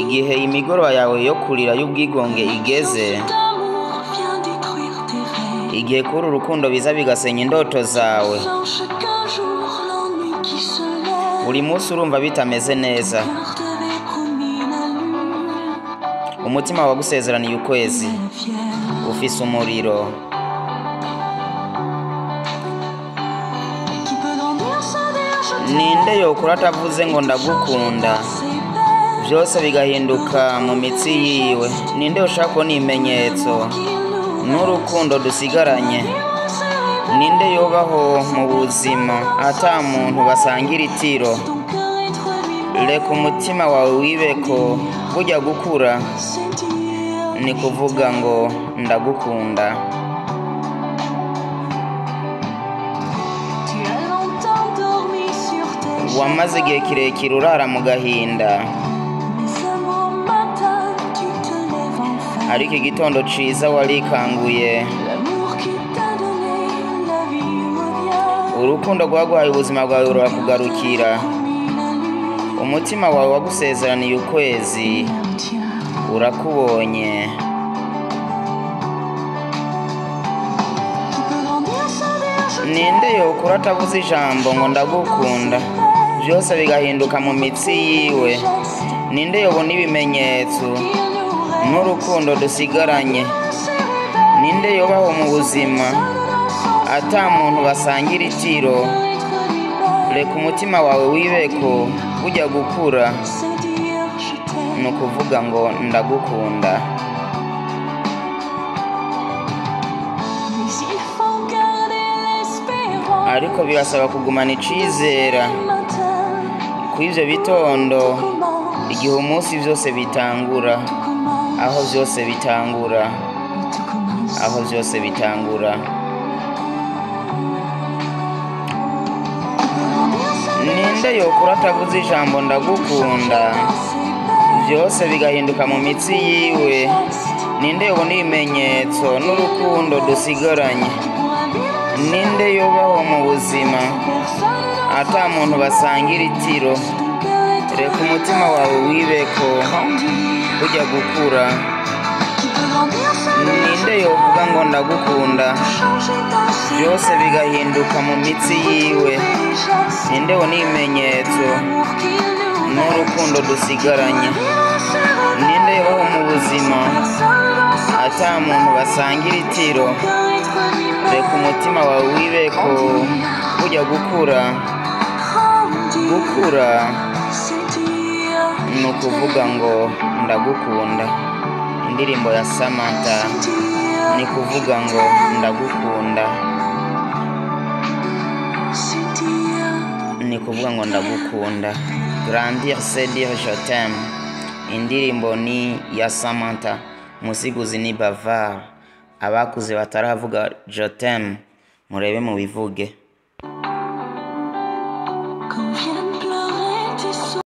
igihe imigoroba yawe yo kurira y'ubwigonge igeze, igihe kuri urukundo biza bigasenya indoto zawe, buri munsi urumva bitameze neza, umutima wagusezeraniye ukwezi ufise umuriro. Ninde yokura atavuze ngo ndagukunda byose bigahinduka mu mitsi yiwe? Ninde ushaka kubona ibimenyetso n'urukundo dusigaranye? Ninde yobaho mu buzima ata muntu basangira itiro? Reka umutima wawe wibeko, burya gukura ni kuvuga ngo ndagukunda. Wamaze igihe kirekire urara mu gahinda, ariko igitondo ciza warikanguye. Urukundo rwaguhaye ubuzima bwawe rurakugarukira. Umutima wawe wagusezeraniye ukwezi urakubonye. Ninde yokura atavuze ijambo ngo ndagukunda byose bigahinduka mu mitsi yiwe? Ninde yobona ibimenyetso n'urukundo dusigaranye? Ninde yobaho mu buzima ata muntu basangira itiro? Reka umutima wawe wibeko, burya gukura ni ukuvuga ngo ndagukunda. Ariko birasaba kugumana icizera ku ivyo bitondo, igihe umunsi vyose bitangura, aho vyose bitangura, aho vyose bitangura. Ninde yokura atavuze ijambo ndagukunda byose bigahinduka mu mitsi yiwe? Ninde yobona ibimenyetso n'urukundo dusigaranye? Ninde yobaho mu buzima ata muntu basangira itiro? Reka umutima wawe wibeko, ujya gukura. Ninde yovuga ngo ndagukunda byose bigahinduka mu mitsi yiwe? Ninde yobona ibimenyetso n'urukundo dusigaranye? Ninde yobaho mu buzima ata muntu basangira itiro? Reka umutima wawe wibeko, ujya gukura. Gukura ni ukuvuga ngo ndagukunda. Indirimbo ya Samantha ni kuvuga ngo ndagukunda, ni kuvuga ngo ndagukunda. Grandir c'est dire je t'aime. Indirimbo ni ya Samantha, musiguzi ni Bavard. Abakuze bataravuga je t'aime murebe mu bivuge.